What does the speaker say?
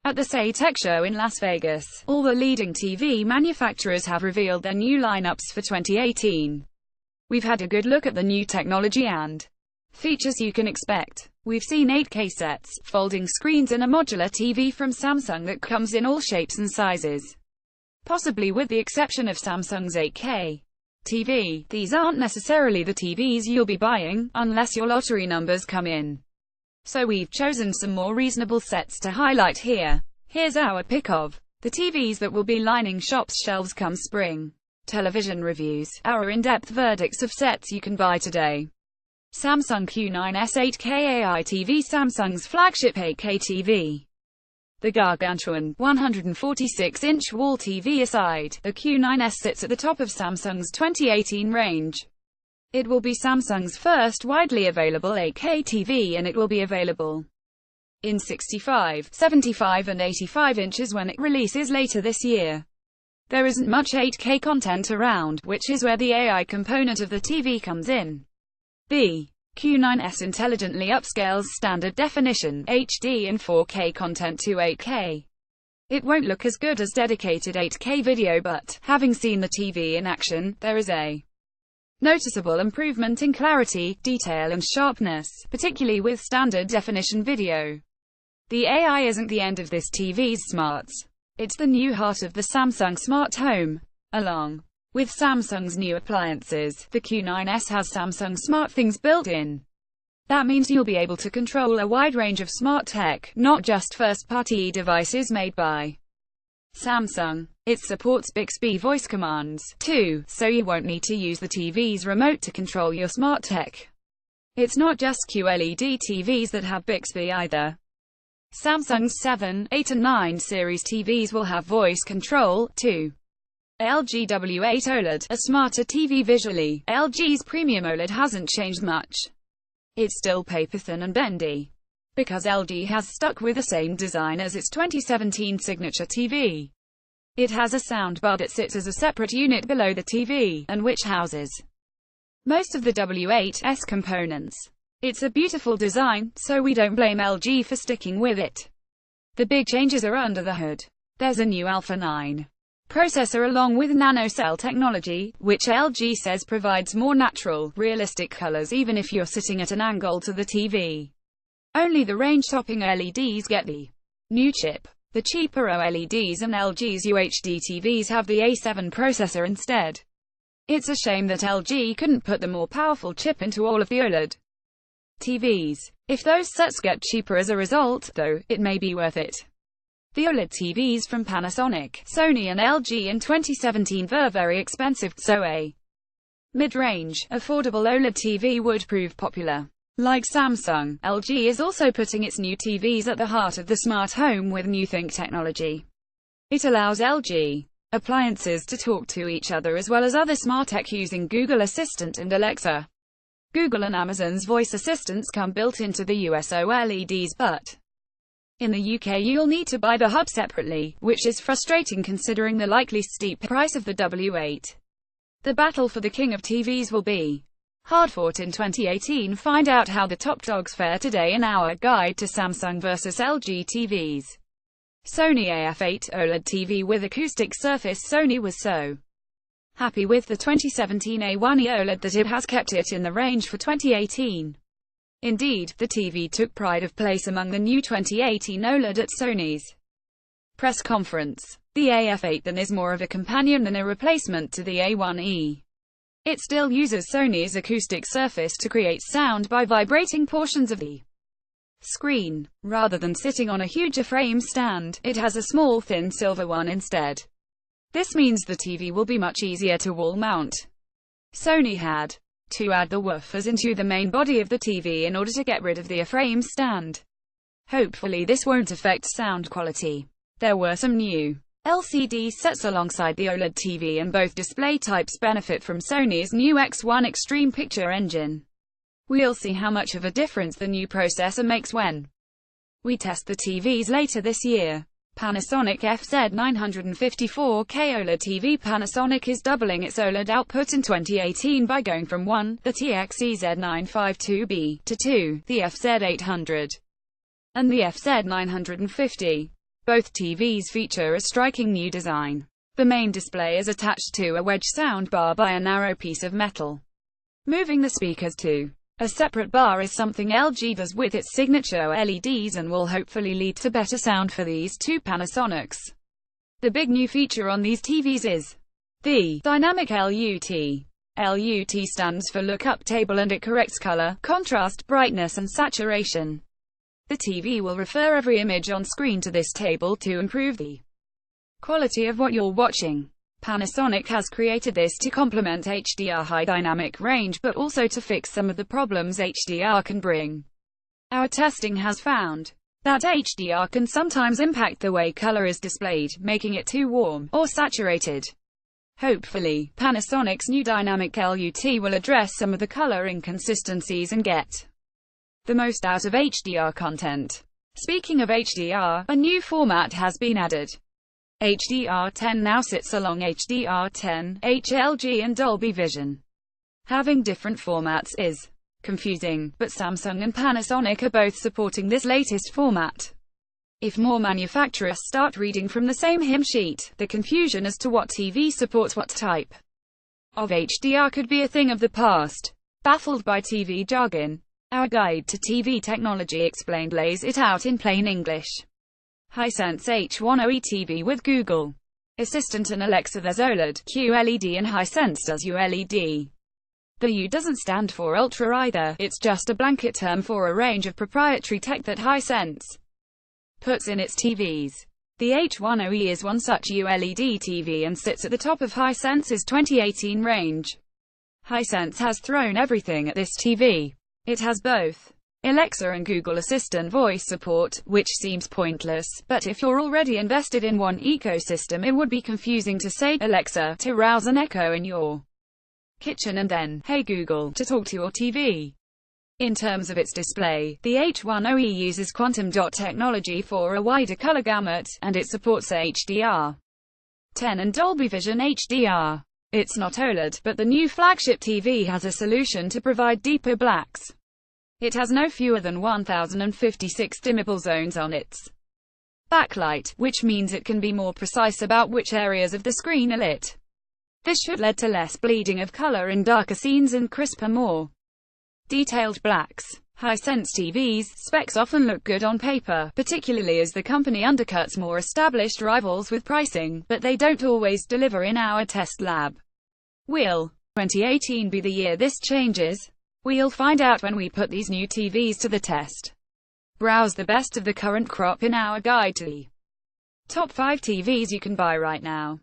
At the SAI Tech Show in Las Vegas, all the leading TV manufacturers have revealed their new lineups for 2018. We've had a good look at the new technology and features you can expect. We've seen 8K sets, folding screens and a modular TV from Samsung that comes in all shapes and sizes. Possibly with the exception of Samsung's 8K TV. These aren't necessarily the TVs you'll be buying, unless your lottery numbers come in. So we've chosen some more reasonable sets to highlight here. Here's our pick of the TVs that will be lining shops' shelves come spring. Television reviews, our in-depth verdicts of sets you can buy today. Samsung Q9S 8K AI TV. Samsung's flagship 8K TV. The gargantuan, 146-inch wall TV aside, the Q9S sits at the top of Samsung's 2018 range. It will be Samsung's first widely available 8K TV, and it will be available in 65, 75 and 85 inches when it releases later this year. There isn't much 8K content around, which is where the AI component of the TV comes in. The Q9S intelligently upscales standard definition, HD and 4K content to 8K. It won't look as good as dedicated 8K video, but, having seen the TV in action, there is a noticeable improvement in clarity, detail and sharpness, particularly with standard definition video. The AI isn't the end of this TV's smarts. It's the new heart of the Samsung smart home. Along with Samsung's new appliances, the Q9S has Samsung SmartThings built in. That means you'll be able to control a wide range of smart tech, not just first-party devices made by Samsung. It supports Bixby voice commands, too, so you won't need to use the TV's remote to control your smart tech. It's not just QLED TVs that have Bixby either. Samsung's 7, 8 and 9 series TVs will have voice control, too. LG W8 OLED, a smarter TV visually. LG's premium OLED hasn't changed much. It's still paper-thin and bendy, because LG has stuck with the same design as its 2017 signature TV. It has a soundbar that sits as a separate unit below the TV, and which houses most of the W8's components. It's a beautiful design, so we don't blame LG for sticking with it. The big changes are under the hood. There's a new Alpha 9 processor along with nanocell technology, which LG says provides more natural, realistic colors even if you're sitting at an angle to the TV. Only the range-topping LEDs get the new chip. The cheaper OLEDs and LG's UHD TVs have the A7 processor instead. It's a shame that LG couldn't put the more powerful chip into all of the OLED TVs. If those sets get cheaper as a result, though, it may be worth it. The OLED TVs from Panasonic, Sony and LG in 2017 were very expensive, so a mid-range, affordable OLED TV would prove popular. Like Samsung, LG is also putting its new TVs at the heart of the smart home with new Think technology. It allows LG appliances to talk to each other as well as other smart tech using Google Assistant and Alexa. Google and Amazon's voice assistants come built into the US OLEDs, but in the UK you'll need to buy the hub separately, which is frustrating considering the likely steep price of the W8. The battle for the king of TVs will be hard-fought in 2018. Find out how the top dogs fare today in our guide to Samsung vs LG TVs. Sony AF8 OLED TV with acoustic surface. Sony was so happy with the 2017 A1E OLED that it has kept it in the range for 2018. Indeed, the TV took pride of place among the new 2018 OLED at Sony's press conference. The AF8 then is more of a companion than a replacement to the A1E. It still uses Sony's acoustic surface to create sound by vibrating portions of the screen. Rather than sitting on a huge frame stand, it has a small thin silver one instead. This means the TV will be much easier to wall mount. Sony had to add the woofers into the main body of the TV in order to get rid of the frame stand. Hopefully this won't affect sound quality. There were some new LCD sets alongside the OLED TV, and both display types benefit from Sony's new X1 Extreme Picture Engine. We'll see how much of a difference the new processor makes when we test the TVs later this year. Panasonic FZ954K OLED TV. Panasonic is doubling its OLED output in 2018 by going from 1, the TXEZ952B, to 2, the FZ800 and the FZ950. Both TVs feature a striking new design. The main display is attached to a wedge soundbar by a narrow piece of metal. Moving the speakers to a separate bar is something LG does with its signature LEDs and will hopefully lead to better sound for these two Panasonics. The big new feature on these TVs is the dynamic LUT. LUT stands for lookup table and it corrects color, contrast, brightness and saturation. The TV will refer every image on screen to this table to improve the quality of what you're watching. Panasonic has created this to complement HDR high dynamic range but also to fix some of the problems HDR can bring. Our testing has found that HDR can sometimes impact the way color is displayed, making it too warm or saturated. Hopefully, Panasonic's new dynamic LUT will address some of the color inconsistencies and get the most out of HDR content. Speaking of HDR, a new format has been added. HDR10 now sits along HDR10, HLG and Dolby Vision. Having different formats is confusing, but Samsung and Panasonic are both supporting this latest format. If more manufacturers start reading from the same hymn sheet, the confusion as to what TV supports what type of HDR could be a thing of the past. Baffled by TV jargon, our guide to TV technology explained lays it out in plain English. Hisense H10e TV with Google Assistant and Alexa. There's OLED, QLED and Hisense does ULED. The U doesn't stand for Ultra either, it's just a blanket term for a range of proprietary tech that Hisense puts in its TVs. The H10e is one such ULED TV and sits at the top of Hisense's 2018 range. Hisense has thrown everything at this TV. It has both Alexa and Google Assistant voice support, which seems pointless, but if you're already invested in one ecosystem it would be confusing to say, Alexa, to rouse an Echo in your kitchen and then, hey Google, to talk to your TV. In terms of its display, the H10e uses quantum dot technology for a wider color gamut, and it supports HDR10 and Dolby Vision HDR. It's not OLED, but the new flagship TV has a solution to provide deeper blacks. It has no fewer than 1056 dimmable zones on its backlight, which means it can be more precise about which areas of the screen are lit. This should lead to less bleeding of color in darker scenes and crisper, more detailed blacks. Hisense TVs specs often look good on paper, particularly as the company undercuts more established rivals with pricing, but they don't always deliver in our test lab. Will 2018 be the year this changes? We'll find out when we put these new TVs to the test. Browse the best of the current crop in our guide to the top 5 TVs you can buy right now.